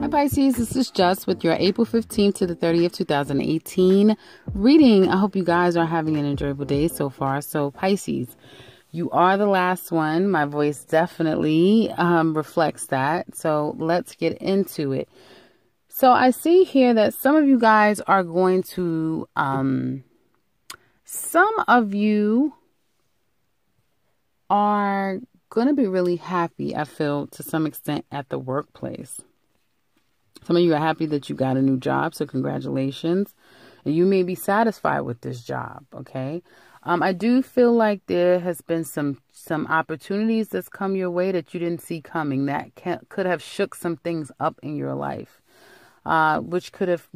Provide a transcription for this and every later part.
Hi Pisces, this is Just with your April 15th to the 30th, 2018 reading. I hope you guys are having an enjoyable day so far. So Pisces, you are the last one. My voice definitely reflects that. So let's get into it. So I see here that some of you guys are going to, some of you are going to be really happy, I feel, to some extent at the workplace. Some of you are happy that you got a new job, so congratulations. And you may be satisfied with this job, okay? I do feel like there has been some opportunities that's come your way that you didn't see coming. That could have shook some things up in your life, which could have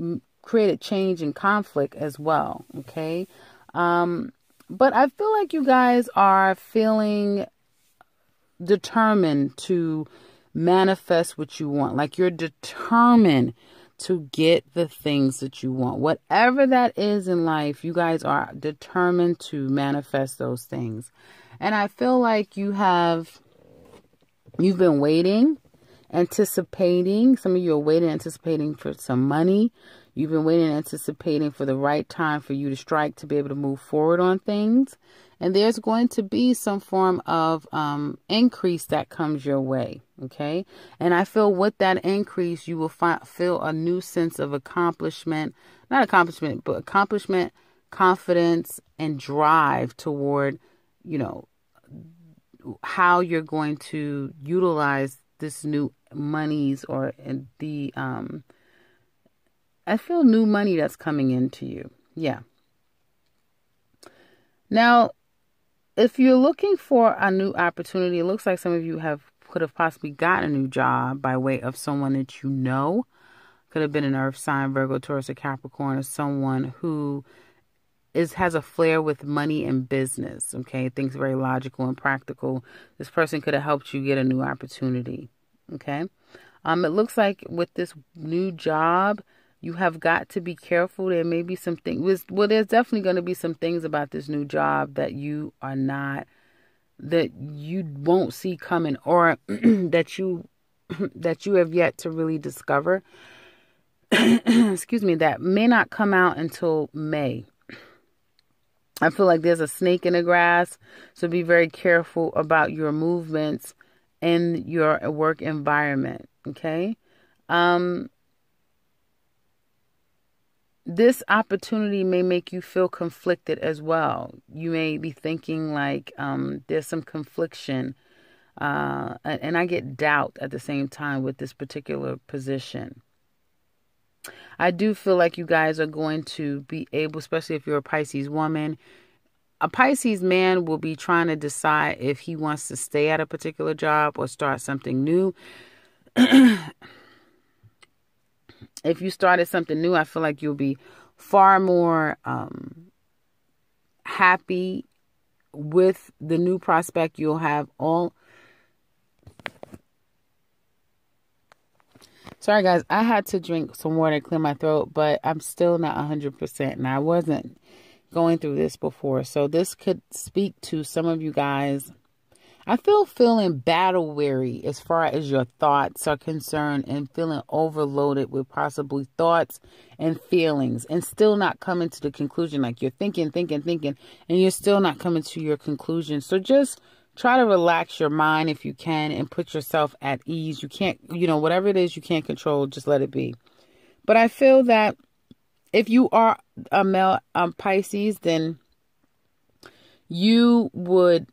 created change and conflict as well, okay? But I feel like you guys are feeling determined to manifest what you want. Like you're determined to get the things that you want. Whatever that is in life, you guys are determined to manifest those things. And I feel like you've been waiting, anticipating. Some of you are waiting, anticipating for some money. You've been waiting, anticipating for the right time for you to strike to be able to move forward on things. And there's going to be some form of increase that comes your way, okay? And I feel with that increase, you will feel a new sense of accomplishment. Not accomplishment, but accomplishment, confidence, and drive toward, you know, how you're going to utilize this new monies or the, I feel new money that's coming into you. Yeah. Now, if you're looking for a new opportunity, it looks like some of you could have possibly gotten a new job by way of someone that you know. Could have been an earth sign, Virgo, Taurus, or Capricorn, or someone who has a flair with money and business. Okay, thinks very logical and practical. This person could have helped you get a new opportunity. Okay, it looks like with this new job, you have got to be careful. There may be some things. Well, there's definitely going to be some things about this new job that you won't see coming, or that you have yet to really discover. Excuse me, that may not come out until May. I feel like there's a snake in the grass, so be very careful about your movements in your work environment. Okay. This opportunity may make you feel conflicted as well. You may be thinking like there's some confliction, and I get doubt at the same time with this particular position. I do feel like you guys are going to be able, especially if you're a Pisces woman, a Pisces man will be trying to decide if he wants to stay at a particular job or start something new. If you started something new, I feel like you'll be far more happy with the new prospect. You'll have all... Sorry, guys. I had to drink some water to clear my throat, but I'm still not 100%. And I wasn't going through this before. So this could speak to some of you guys. I feel feeling battle weary as far as your thoughts are concerned, and feeling overloaded with possibly thoughts and feelings, and still not coming to the conclusion. Like you're thinking, and you're still not coming to your conclusion. So just try to relax your mind if you can and put yourself at ease. You can't, whatever it is you can't control, just let it be. But I feel that if you are a male Pisces, then you would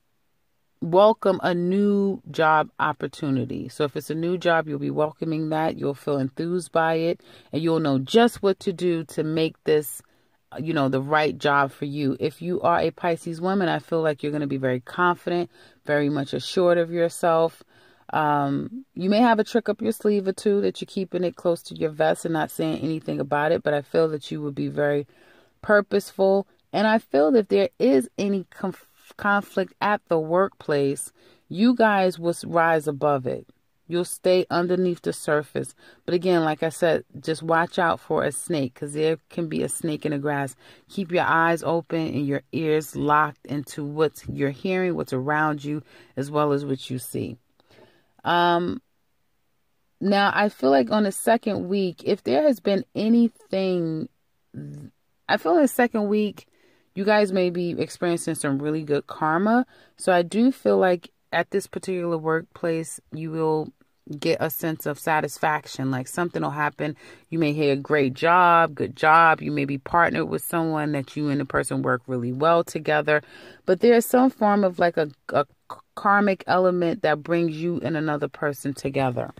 welcome a new job opportunity. So if it's a new job, you'll be welcoming that. You'll feel enthused by it, and you'll know just what to do to make this, the right job for you. If you are a Pisces woman, I feel like you're going to be very confident, very much assured of yourself. You may have a trick up your sleeve or two that you're keeping it close to your vest and not saying anything about it, but I feel that you would be very purposeful. And I feel that if there is any conflict at the workplace, you guys will rise above it. You'll stay underneath the surface. But again, like I said, just watch out for a snake, because there can be a snake in the grass. Keep your eyes open and your ears locked into what you're hearing, what's around you, as well as what you see. Now, I feel like on the second week, if there has been anything, I feel in the second week, you guys may be experiencing some really good karma. So I do feel like at this particular workplace, you will get a sense of satisfaction. Like something will happen. You may hear great job, good job. You may be partnered with someone that you and the person work really well together. But there's some form of like a karmic element that brings you and another person together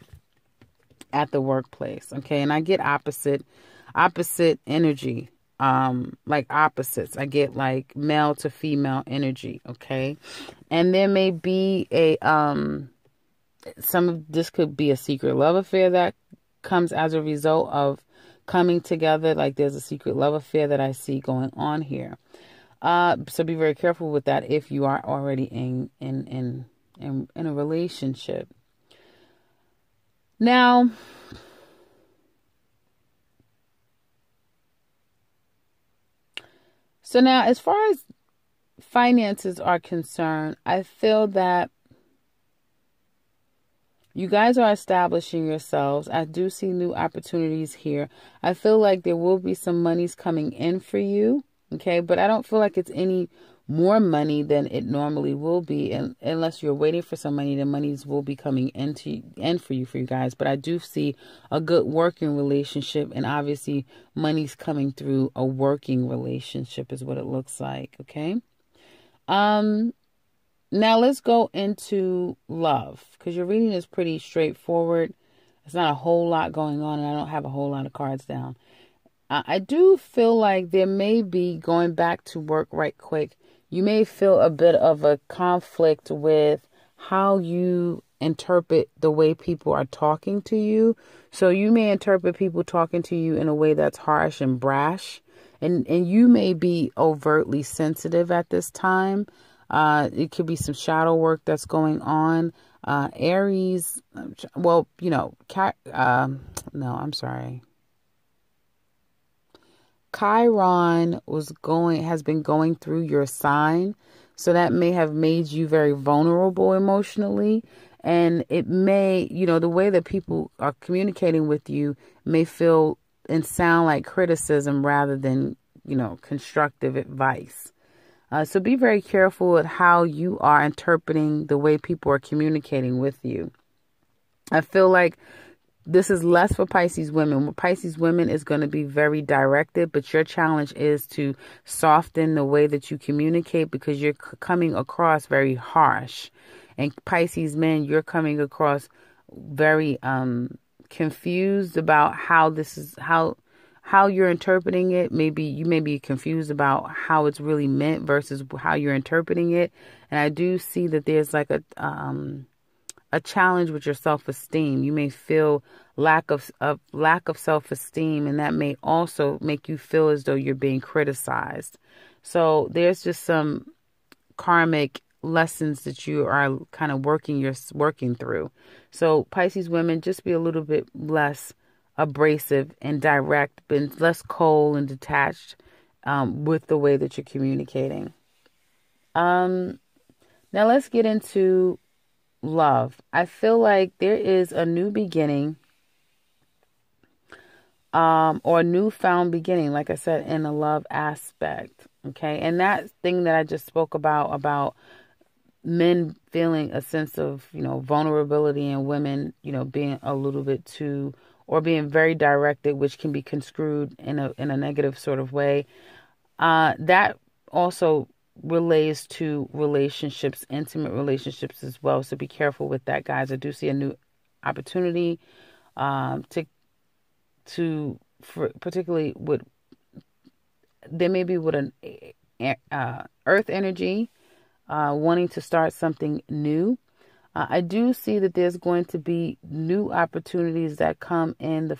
at the workplace. Okay. And I get opposite energy. Like opposites. I get like male to female energy. Okay. And there may be a, some of this could be a secret love affair that comes as a result of coming together. Like there's a secret love affair that I see going on here. So be very careful with that if you are already in a relationship. Now, as far as finances are concerned, I feel that you guys are establishing yourselves. I do see new opportunities here. I feel like there will be some monies coming in for you. Okay. But I don't feel like it's any more money than it normally will be. And unless you're waiting for some money, the monies will be coming in for you guys. But I do see a good working relationship, and obviously money's coming through a working relationship is what it looks like. Okay. Now let's go into love, because your reading is pretty straightforward. There's not a whole lot going on, and I don't have a whole lot of cards down. I do feel like there may be, going back to work right quick, you may feel a bit of a conflict with how you interpret the way people are talking to you. So you may interpret people talking to you in a way that's harsh and brash, and you may be overtly sensitive at this time. It could be some shadow work that's going on. Aries, well, you know, no, I'm sorry. Chiron has been going through your sign. So that may have made you very vulnerable emotionally. And it may, you know, the way that people are communicating with you may feel and sound like criticism rather than, you know, constructive advice. So be very careful with how you are interpreting the way people are communicating with you. I feel like this is less for Pisces women. Pisces women is going to be very directed, but your challenge is to soften the way that you communicate, because you're coming across very harsh. And Pisces men, you're coming across very confused about how you're interpreting it. Maybe you may be confused about how it's really meant versus how you're interpreting it. And I do see that there's like a challenge with your self-esteem. You may feel lack of self-esteem, and that may also make you feel as though you're being criticized. So there's just some karmic lessons that you are kind of working through. So Pisces women, just be a little bit less abrasive and direct, but less cold and detached with the way that you're communicating. Now let's get into love. I feel like there is a new beginning, or a newfound beginning, like I said, in a love aspect. Okay. And that thing that I just spoke about men feeling a sense of, you know, vulnerability, and women, you know, being a little bit too, or being very directed, which can be construed in a negative sort of way. That also relates to relationships, intimate relationships as well. So be careful with that, guys. I do see a new opportunity particularly with, there may be with an earth energy, wanting to start something new. I do see that there's going to be new opportunities that come in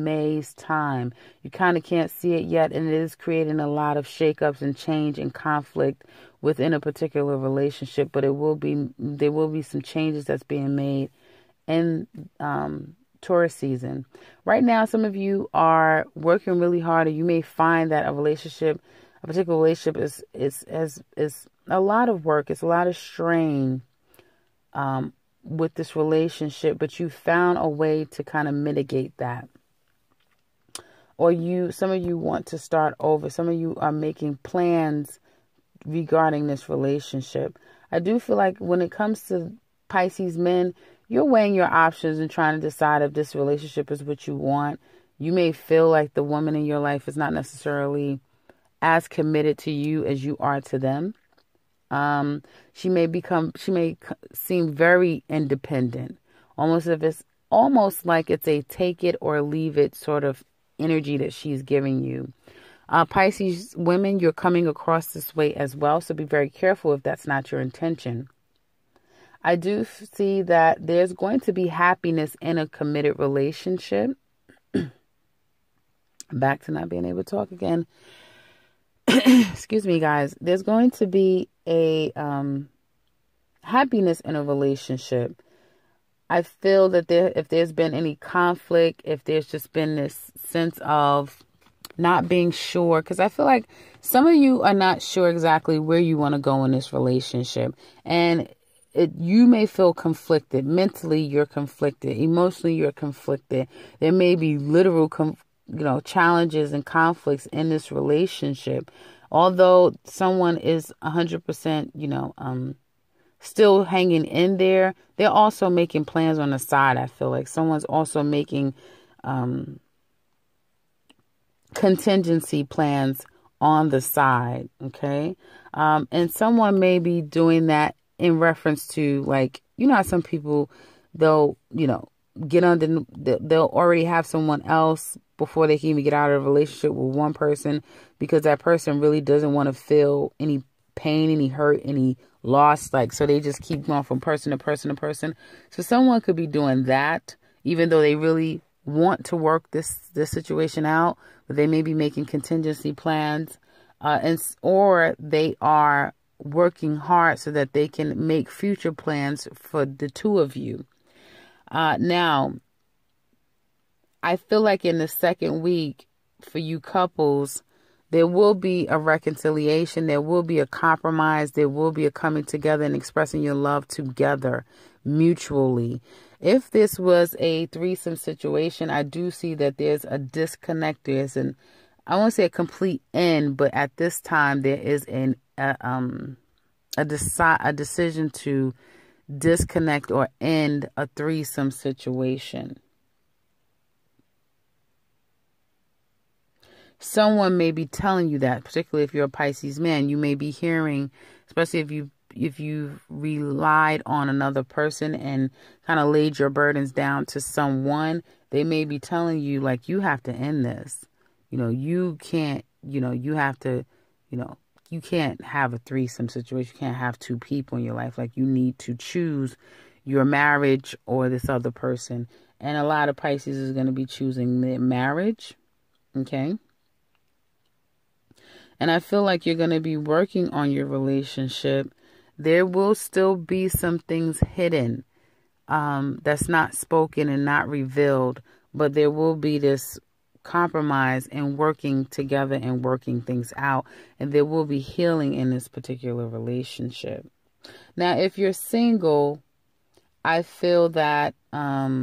May's time. You kind of can't see it yet, and it is creating a lot of shakeups and change and conflict within a particular relationship. But there will be some changes that's being made in Taurus season. Right now, some of you are working really hard, and you may find that a particular relationship is a lot of work. It's a lot of strain. with this relationship, but you found a way to kind of mitigate that. Or some of you want to start over. Some of you are making plans regarding this relationship. I do feel like when it comes to Pisces men, you're weighing your options and trying to decide if this relationship is what you want. You may feel like the woman in your life is not necessarily as committed to you as you are to them. She may seem very independent, almost like it's a take it or leave it sort of energy that she's giving you. Pisces women, you're coming across this way as well, so be very careful if that's not your intention. I do see that there's going to be happiness in a committed relationship. Back to not being able to talk again. Excuse me, guys. There's going to be a happiness in a relationship. I feel that if there's been any conflict, if there's just been this sense of not being sure, because I feel like some of you are not sure exactly where you want to go in this relationship, and you may feel conflicted. Mentally, you're conflicted. Emotionally, you're conflicted. There may be literal challenges and conflicts in this relationship. Although someone is 100%, still hanging in there, they're also making plans on the side. I feel like someone's also making contingency plans on the side. Okay. And someone may be doing that in reference to, like, how some people, they'll already have someone else before they can even get out of a relationship with one person, because that person really doesn't want to feel any pain, any hurt, any loss. Like, so they just keep going from person to person to person. So someone could be doing that, even though they really want to work this situation out, but they may be making contingency plans, or they are working hard so that they can make future plans for the two of you. Now, I feel like in the second week for you couples, there will be a reconciliation. There will be a compromise. There will be a coming together and expressing your love together mutually. If this was a threesome situation, I do see that there's a disconnect. I won't say a complete end, but at this time there is a decision to disconnect or end a threesome situation. Someone may be telling you that, particularly if you're a Pisces man. You may be hearing, especially if you relied on another person and kind of laid your burdens down to someone, they may be telling you, like, you have to end this. You can't, you have to, you can't have a threesome situation. You can't have two people in your life. Like, you need to choose your marriage or this other person. And a lot of Pisces is going to be choosing their marriage. Okay. And I feel like you're going to be working on your relationship. There will still be some things hidden that's not spoken and not revealed, but there will be this compromise and working together and working things out, and there will be healing in this particular relationship. Now, if you're single, I feel that, let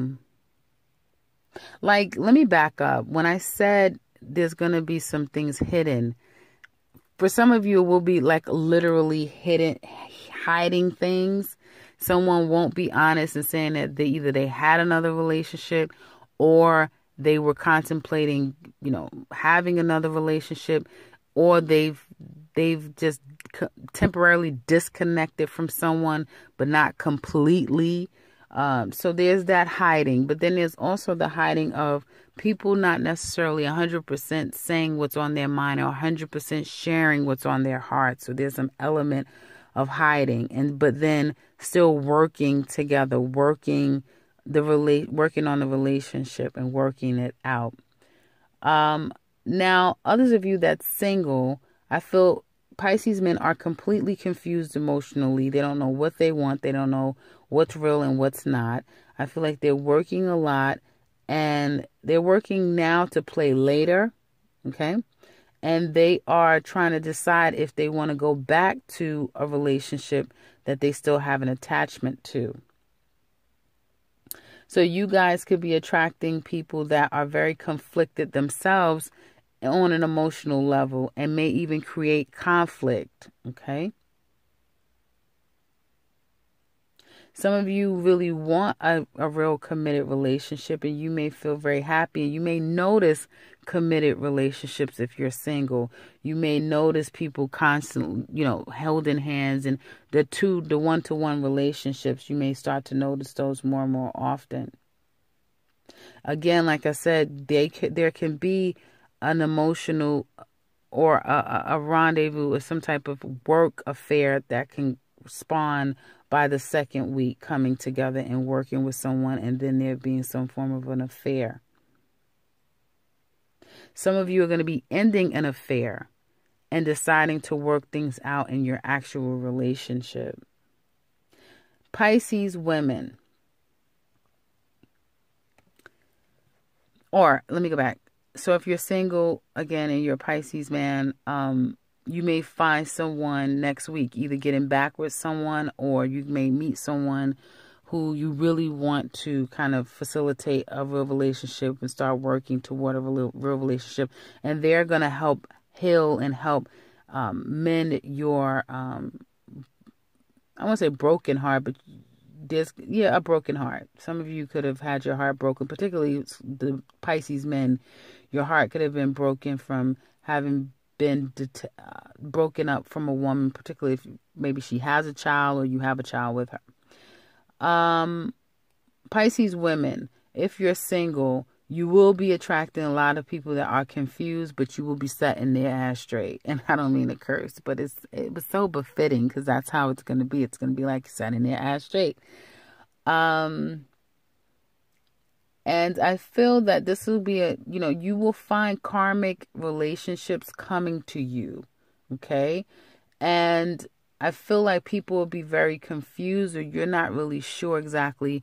me back up. When I said there's going to be some things hidden, for some of you, it will be like literally hiding things. Someone won't be honest and saying that they had another relationship, or they were contemplating, having another relationship, or they've just temporarily disconnected from someone, but not completely. So there's that hiding, but then there's also the hiding of people not necessarily 100% saying what's on their mind or 100% sharing what's on their heart. So there's some element of hiding, but then still working together, working on the relationship and working it out. Now, others of you that's single, I feel Pisces men are completely confused emotionally. They don't know what they want. They don't know what's real and what's not. I feel like they're working a lot, and they're working now to play later. Okay. And they are trying to decide if they want to go back to a relationship that they still have an attachment to. So you guys could be attracting people that are very conflicted themselves on an emotional level and may even create conflict, okay? Some of you really want a real committed relationship, and you may feel very happy. You may notice committed relationships if you're single. You may notice people constantly, holding hands, and the one-to-one relationships. You may start to notice those more and more often. Again, like I said, there can be an emotional or a rendezvous or some type of work affair that can spawn by the second week, coming together and working with someone, and then there being some form of an affair. Some of you are going to be ending an affair and deciding to work things out in your actual relationship. Pisces women. Or, let me go back. So if you're single, again, and you're a Pisces man, you may find someone next week, either getting back with someone, or you may meet someone who you really want to kind of facilitate a real relationship and start working toward a real relationship. And they're going to help heal and help mend your, I won't say broken heart, but a broken heart. Some of you could have had your heart broken, particularly the Pisces men. Your heart could have been broken from having been broken up from a woman, particularly if maybe she has a child or you have a child with her. Pisces women, if you're single, you will be attracting a lot of people that are confused, but you will be setting their ass straight. And I don't mean to curse, but it was so befitting, because that's how it's going to be. It's going to be like setting their ass straight. And I feel that this will be you will find karmic relationships coming to you, okay? And I feel like people will be very confused, or you're not really sure exactly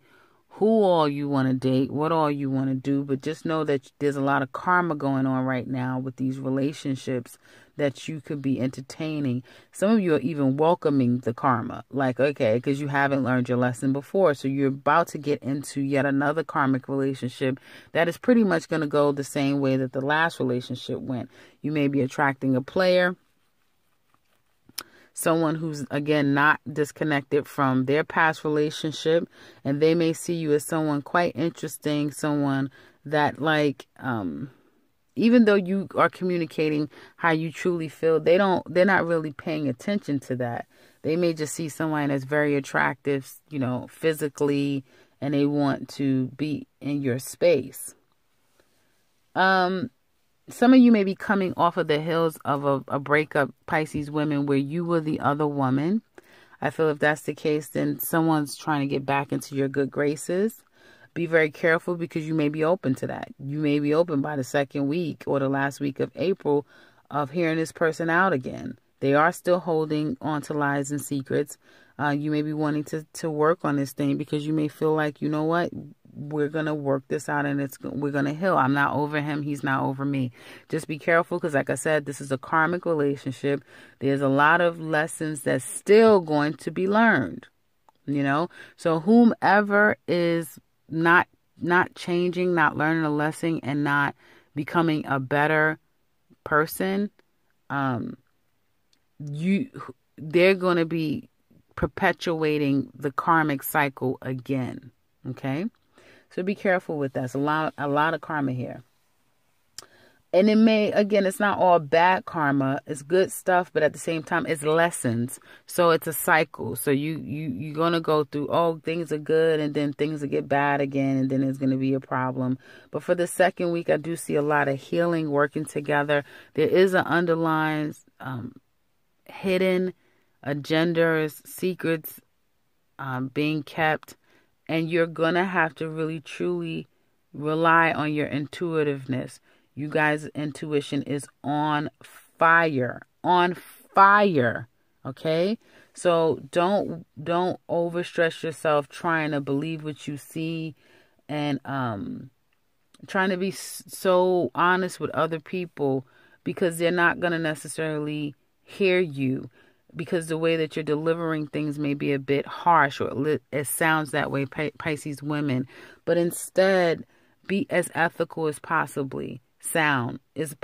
who all you want to date, what all you want to do, but just know that there's a lot of karma going on right now with these relationships that you could be entertaining. Some of you are even welcoming the karma, like, okay, because you haven't learned your lesson before. So you're about to get into yet another karmic relationship that is pretty much going to go the same way that the last relationship went. You may be attracting a player, someone who's, again, not disconnected from their past relationship, and they may see you as someone quite interesting, someone that, like, even though you are communicating how you truly feel, they're not really paying attention to that. They may just see someone that's very attractive, physically, and they want to be in your space. Some of you may be coming off of the heels of a breakup, Pisces women, where you were the other woman. I feel if that's the case, then someone's trying to get back into your good graces. Be very careful, because you may be open to that. You may be open by the second week or the last week of April of hearing this person out again. They are still holding on to lies and secrets. You may be wanting to work on this thing, because you may feel like, you know what, we're going to work this out, and we're going to heal. I'm not over him. He's not over me. Just be careful, because like I said, this is a karmic relationship. There's a lot of lessons that's still going to be learned, So whomever is not changing, not learning a lesson, and not becoming a better person, they're going to be perpetuating the karmic cycle again. Okay, so be careful with that. It's a lot of karma here. And it may, again, it's not all bad karma. It's good stuff, but at the same time, it's lessons. So it's a cycle. So you're going to go through, things are good, and then things will get bad again, and then there's going to be a problem. But for the second week, I do see a lot of healing working together. There is an underlying hidden agendas, secrets being kept. And you're going to have to really, truly rely on your intuitiveness. You guys' intuition is on fire, okay? So don't overstress yourself trying to believe what you see, and trying to be so honest with other people, because they're not going to necessarily hear you. because the way that you're delivering things may be a bit harsh, or it sounds that way, Pisces women. But instead, be as ethical as possibly sound is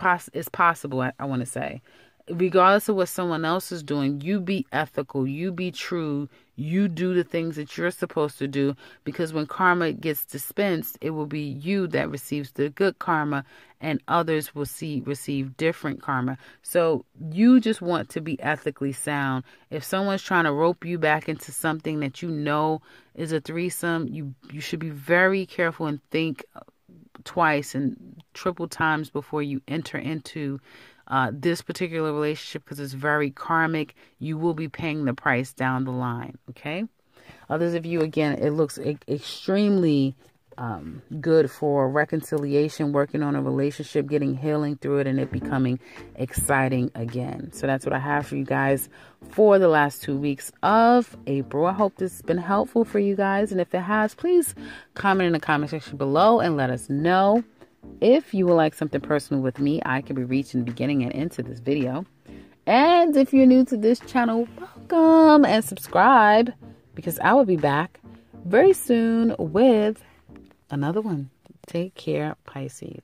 possible. I want to say, regardless of what someone else is doing, you be ethical, you be true, you do the things that you're supposed to do, because when karma gets dispensed, it will be you that receives the good karma and others will receive different karma. So you just want to be ethically sound. If someone's trying to rope you back into something that you know is a threesome, you should be very careful and think twice and triple times before you enter into this particular relationship, because it's very karmic. You will be paying the price down the line. Okay. Others of you, again, it looks extremely good for reconciliation, working on a relationship, getting healing through it, and it becoming exciting again. So that's what I have for you guys for the last 2 weeks of April. I hope this has been helpful for you guys. And if it has, please comment in the comment section below and let us know. If you would like something personal with me, I can be reached in the beginning and into this video. And if you're new to this channel, welcome and subscribe, because I will be back very soon with another one. Take care, Pisces.